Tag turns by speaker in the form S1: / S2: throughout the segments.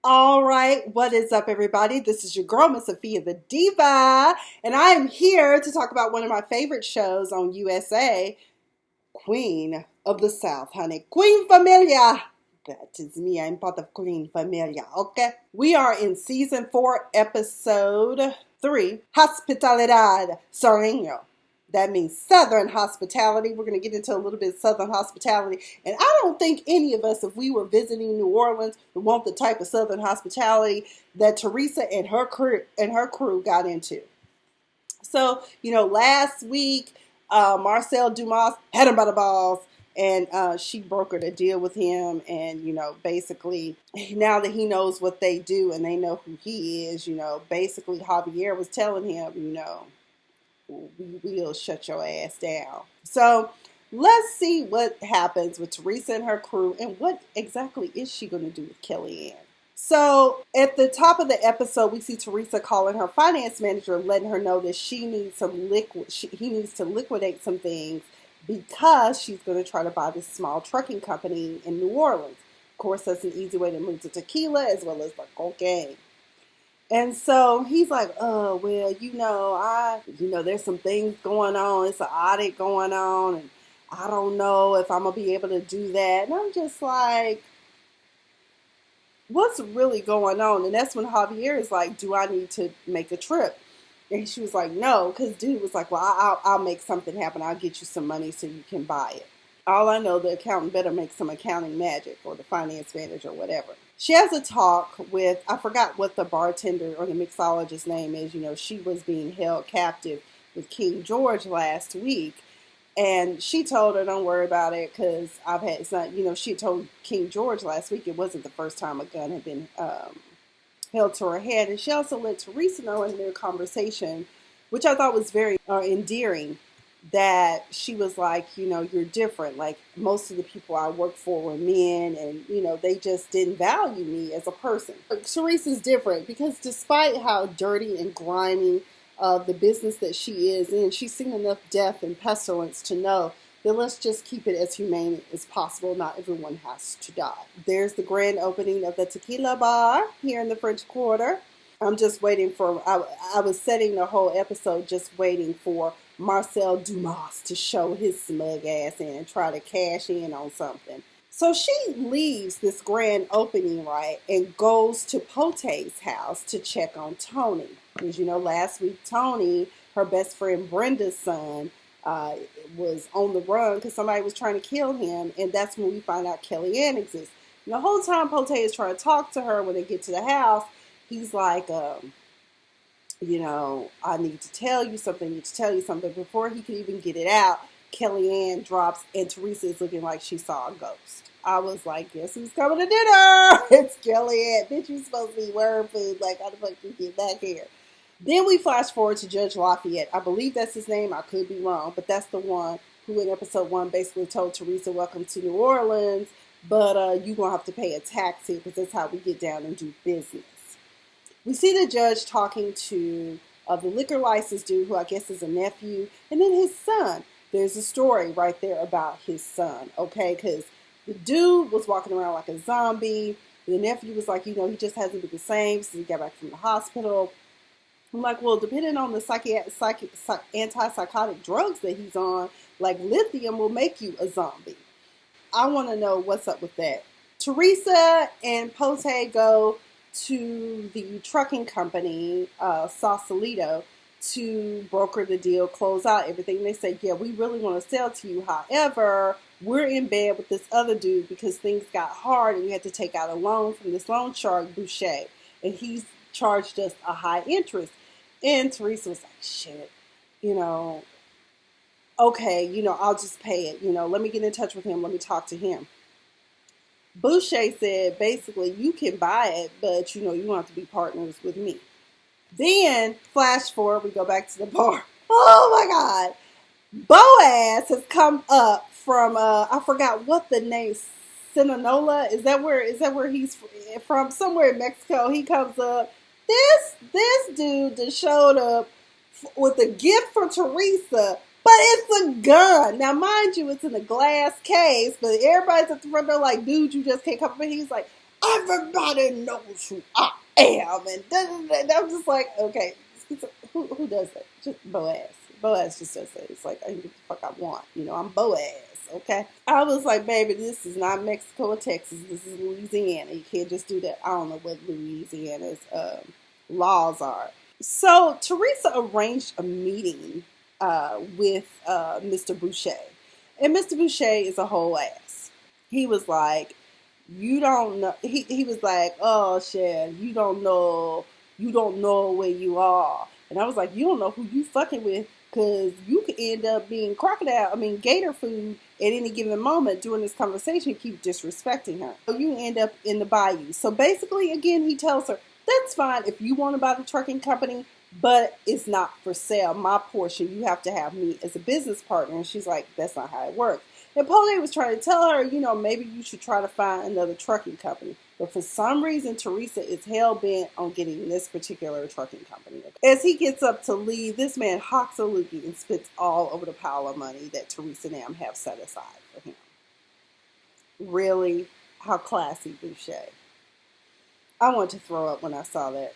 S1: All right, what is up, everybody? This is your girl, Miss Sophia the Diva, and I am here to talk about one of my favorite shows on USA, Queen of the South, honey. Queen Familia. That is me. I'm part of Queen Familia, okay? We are in season 4, episode 3, Hospitalidad, Sureño. That means Southern hospitality. We're going to get into a little bit of Southern hospitality. And I don't think any of us, if we were visiting New Orleans, would want the type of Southern hospitality that Teresa and her crew got into. So, last week, Marcel Dumas had him by the balls. And she brokered a deal with him. And, basically, now that he knows what they do and they know who he is, basically Javier was telling him, we will shut your ass down. So let's see what happens with Teresa and her crew and what exactly is she going to do with Kellyanne. So at the top of the episode, we see Teresa calling her finance manager, letting her know that she needs he needs to liquidate some things because she's going to try to buy this small trucking company in New Orleans. Of course, that's an easy way to move to tequila as well as the cocaine. And so he's like, oh, well, there's some things going on. It's an audit going on. And I don't know if I'm going to be able to do that. And I'm just like, what's really going on? And that's when Javier is like, do I need to make a trip? And she was like, no, because dude was like, well, I'll make something happen. I'll get you some money so you can buy it. All I know, the accountant better make some accounting magic, or the finance manager, or whatever. She has a talk with, I forgot what the bartender or the mixologist's name is. She was being held captive with King George last week. And she told her, don't worry about it, because she told King George last week it wasn't the first time a gun had been held to her head. And she also let Teresa know in their conversation, which I thought was very endearing, that she was like, you're different. Like, most of the people I work for were men, and, they just didn't value me as a person. But Teresa's different because despite how dirty and grimy the business that she is in, she's seen enough death and pestilence to know that let's just keep it as humane as possible. Not everyone has to die. There's the grand opening of the tequila bar here in the French Quarter. I'm just waiting for, I was setting the whole episode just waiting for Marcel Dumas to show his smug ass in and try to cash in on something. So she leaves this grand opening, right, and goes to Pote's house to check on Tony. Because, last week Tony, her best friend Brenda's son, was on the run because somebody was trying to kill him. And that's when we find out Kellyanne exists. And the whole time Pote is trying to talk to her when they get to the house, he's like, I need to tell you something. Before he can even get it out, Kellyanne drops and Teresa is looking like she saw a ghost. I was like, guess who's coming to dinner? It's Kellyanne. Bitch, you supposed to be wearing food. Like, how the fuck you get back here? Then we flash forward to Judge Lafayette. I believe that's his name. I could be wrong, but that's the one who in episode 1 basically told Teresa, welcome to New Orleans, but you're going to have to pay a tax here because that's how we get down and do business. We see the judge talking to the liquor license dude, who I guess is a nephew, and then his son. There's a story right there about his son, okay? Because the dude was walking around like a zombie. The nephew was like, he just hasn't been the same since he got back from the hospital. I'm like, well, depending on the antipsychotic drugs that he's on, like lithium will make you a zombie. I want to know what's up with that. Teresa and Pote go to the trucking company, Sausalito, to broker the deal, close out everything. They say, yeah, we really want to sell to you. However, we're in bed with this other dude because things got hard and we had to take out a loan from this loan shark, Boucher. And he's charged us a high interest. And Teresa was like, shit, okay, I'll just pay it. Let me get in touch with him. Let me talk to him. Boucher said, basically, you can buy it, but, you don't have to be partners with me. Then, flash forward, we go back to the bar. Oh, my God. Boaz has come up from, I forgot what the name, Sinaloa? Is that where he's from? Somewhere in Mexico. He comes up. This dude just showed up with a gift for Teresa, but it's a gun. Now, mind you, it's in a glass case, but everybody's at the front door like, dude, you just can't come up. And he's like, everybody knows who I am. And I'm just like, okay, who does that? Just Boaz. Boaz just does that. It's like, I can get the fuck I want. I'm Boaz, okay? I was like, baby, this is not Mexico or Texas. This is Louisiana. You can't just do that. I don't know what Louisiana's laws are. So Teresa arranged a meeting with Mr. Boucher. And Mr. Boucher is a whole ass. He was like, you don't know. He was like, oh, shit, you don't know where you are. And I was like, you don't know who you fucking with, because you could end up being gator food at any given moment during this conversation. Keep disrespecting her. You end up in the bayou. So basically, again, he tells her, that's fine if you want to buy the trucking company, but it's not for sale. My portion, you have to have me as a business partner. And she's like, that's not how it works. And Polly was trying to tell her, maybe you should try to find another trucking company. But for some reason, Teresa is hell-bent on getting this particular trucking company. As he gets up to leave, this man hawks a loogie and spits all over the pile of money that Teresa and them have set aside for him. Really? How classy, Boucher. I wanted to throw up when I saw that.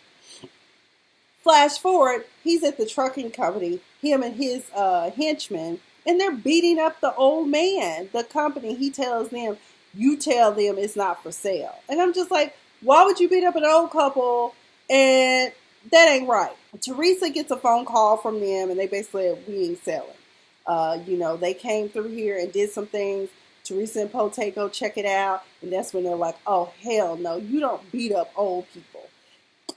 S1: Flash forward, he's at the trucking company, him and his henchmen, and they're beating up the old man, the company. He tells them, you tell them it's not for sale. And I'm just like, why would you beat up an old couple? And that ain't right. Teresa gets a phone call from them, and they basically said, we ain't selling. They came through here and did some things. Teresa and Pote go check it out. And that's when they're like, oh, hell no, you don't beat up old people.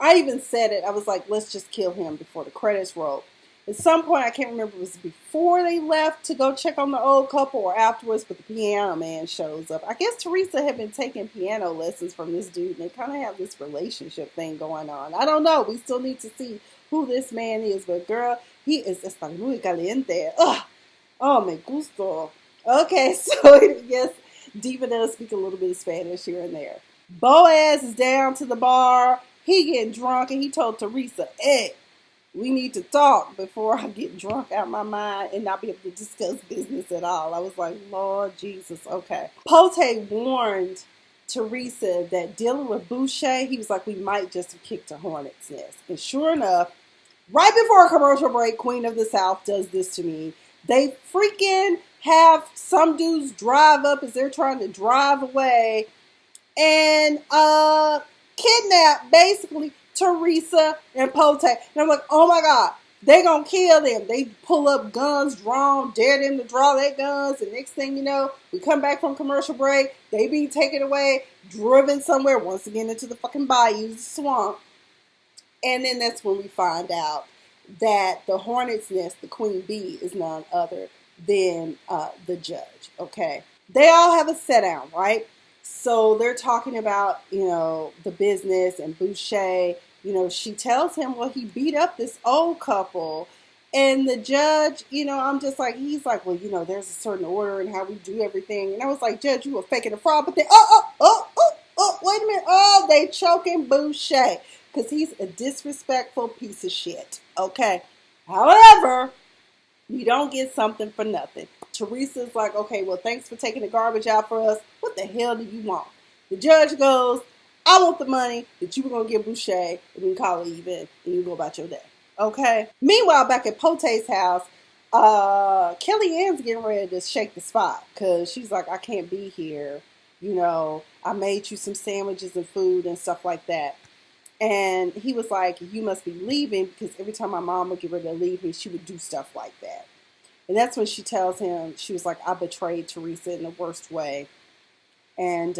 S1: I even said it. I was like, let's just kill him before the credits roll. At some point, I can't remember if it was before they left to go check on the old couple or afterwards, but the piano man shows up. I guess Teresa had been taking piano lessons from this dude, and they kind of have this relationship thing going on. I don't know. We still need to see who this man is, but girl, he is está muy caliente. Ugh. Oh, me gusto. Okay, so yes, Diva does speak a little bit of Spanish here and there. Boaz is down to the bar. He getting drunk, and he told Teresa, hey, we need to talk before I get drunk out of my mind and not be able to discuss business at all. I was like, Lord Jesus, okay. Pote warned Teresa that dealing with Boucher, he was like, we might just have kicked a hornet's nest. And sure enough, right before a commercial break, Queen of the South does this to me. They freaking have some dudes drive up as they're trying to drive away and kidnap basically Teresa and Pote. And I'm like, oh my God, they gonna kill them. They pull up guns drawn, dare them to draw their guns. And next thing you know, we come back from commercial break. They be taken away, driven somewhere once again into the fucking bayou, swamp. And then that's when we find out that the hornet's nest, the queen bee, is none other than the judge. Okay. They all have a sit down, right? So they're talking about, the business and Boucher, she tells him, well, he beat up this old couple. And the judge, I'm just like, he's like, well, there's a certain order in how we do everything. And I was like, Judge, you were faking a fraud. But then, wait a minute. Oh, they choking Boucher because he's a disrespectful piece of shit. Okay. However, you don't get something for nothing. Teresa's like, okay, well, thanks for taking the garbage out for us. What the hell do you want? The judge goes, I want the money that you were going to give Boucher, and we can call it even, and you go about your day. Okay? Meanwhile, back at Pote's house, Kellyanne's getting ready to shake the spot, because she's like, I can't be here. I made you some sandwiches and food and stuff like that. And he was like, you must be leaving, because every time my mom would get ready to leave me, she would do stuff like that. And that's when she tells him, she was like, I betrayed Teresa in the worst way. And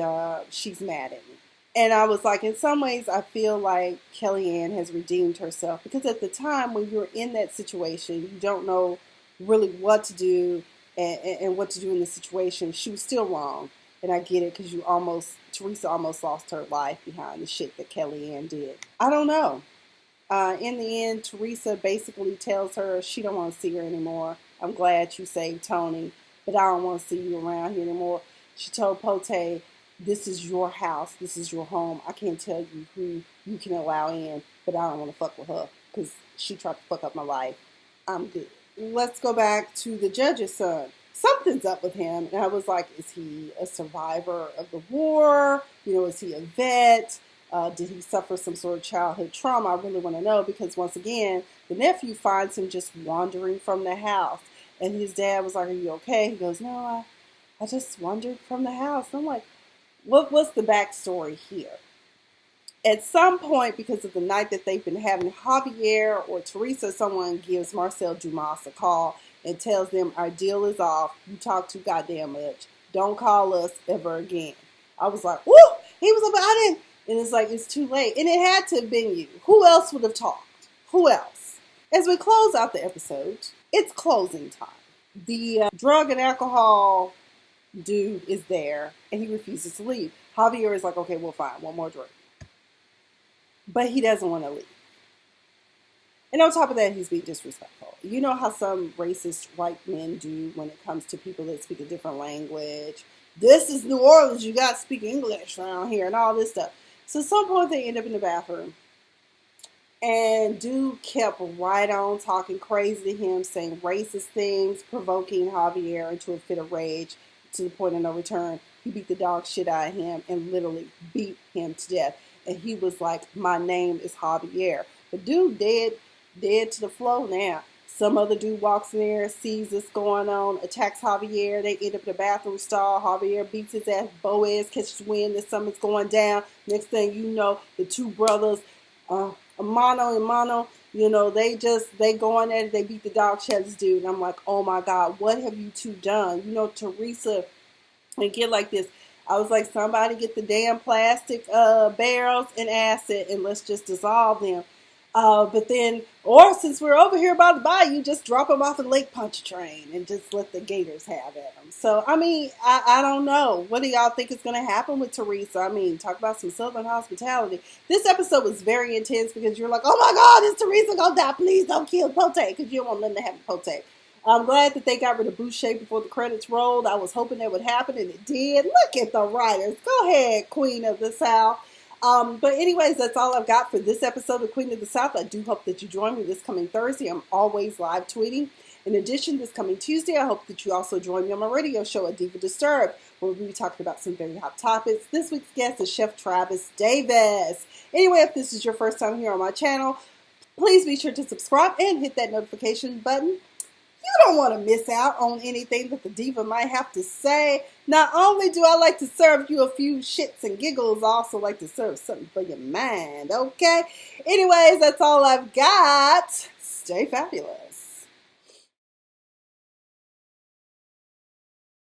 S1: she's mad at me. And I was like, in some ways, I feel like Kellyanne has redeemed herself. Because at the time, when you're in that situation, you don't know really what to do and what to do in the situation. She was still wrong. And I get it, because Teresa almost lost her life behind the shit that Kellyanne did. I don't know. In the end, Teresa basically tells her she don't want to see her anymore. I'm glad you saved Tony, but I don't want to see you around here anymore. She told Pote, this is your house. This is your home. I can't tell you who you can allow in, but I don't want to fuck with her because she tried to fuck up my life. I'm good. Let's go back to the judge's son. something's up with him. And I was like, is he a survivor of the war? You know, is he a vet? Did he suffer some sort of childhood trauma? I really want to know, because once again, the nephew finds him just wandering from the house. And his dad was like, are you okay? He goes, no, I just wandered from the house. And I'm like, what's the backstory here? At some point, because of the night that they've been having, Javier or Teresa, someone gives Marcel Dumas a call and tells them, our deal is off. You talk too goddamn much. Don't call us ever again. I was like, woo! He was like, I didn't. And it's like, it's too late. And it had to have been you. Who else would have talked? Who else? As we close out the episode, it's closing time. The drug and alcohol dude is there, and he refuses to leave. Javier is like, okay, we'll find one more drink. But he doesn't want to leave. And on top of that, he's being disrespectful. You know how some racist white men do when it comes to people that speak a different language. This is New Orleans, you got to speak English around here and all this stuff. So at some point they end up in the bathroom. And dude kept right on talking crazy to him, saying racist things, provoking Javier into a fit of rage to the point of no return. He beat the dog shit out of him and literally beat him to death. And he was like, my name is Javier. But dude dead to the floor now. Some other dude walks in there, sees this going on, attacks Javier. They end up in the bathroom stall. Javier beats his ass. Boaz catches wind that something's going down. Next thing you know, the two brothers, Mano and Mano, you know, they go on there, they beat the dog shit out of this dude. And I'm like, oh my God, what have you two done? You know, Teresa, and get like this. I was like, somebody get the damn plastic barrels and acid and let's just dissolve them. But then, or since we're over here by the bayou, just drop them off in Lake Pontchartrain and just let the gators have at them. So, I mean, I don't know. What do y'all think is going to happen with Teresa? I mean, talk about some Southern hospitality. This episode was very intense because you're like, oh my God, is Teresa going to die? Please don't kill Pote, because you don't want them to have Pote. I'm glad that they got rid of Boucher before the credits rolled. I was hoping that would happen, and it did. Look at the writers. Go ahead, Queen of the South. But anyways, that's all I've got for this episode of Queen of the South. I do hope that you join me this coming Thursday. I'm always live tweeting. In addition, this coming Tuesday, I hope that you also join me on my radio show at Diva Disturbed, where we'll be talking about some very hot topics. This week's guest is Chef Travis Davis. Anyway, if this is your first time here on my channel, please be sure to subscribe and hit that notification button. You don't want to miss out on anything that the diva might have to say. Not only do I like to serve you a few shits and giggles, I also like to serve something for your mind, okay? Anyways, that's all I've got. Stay fabulous.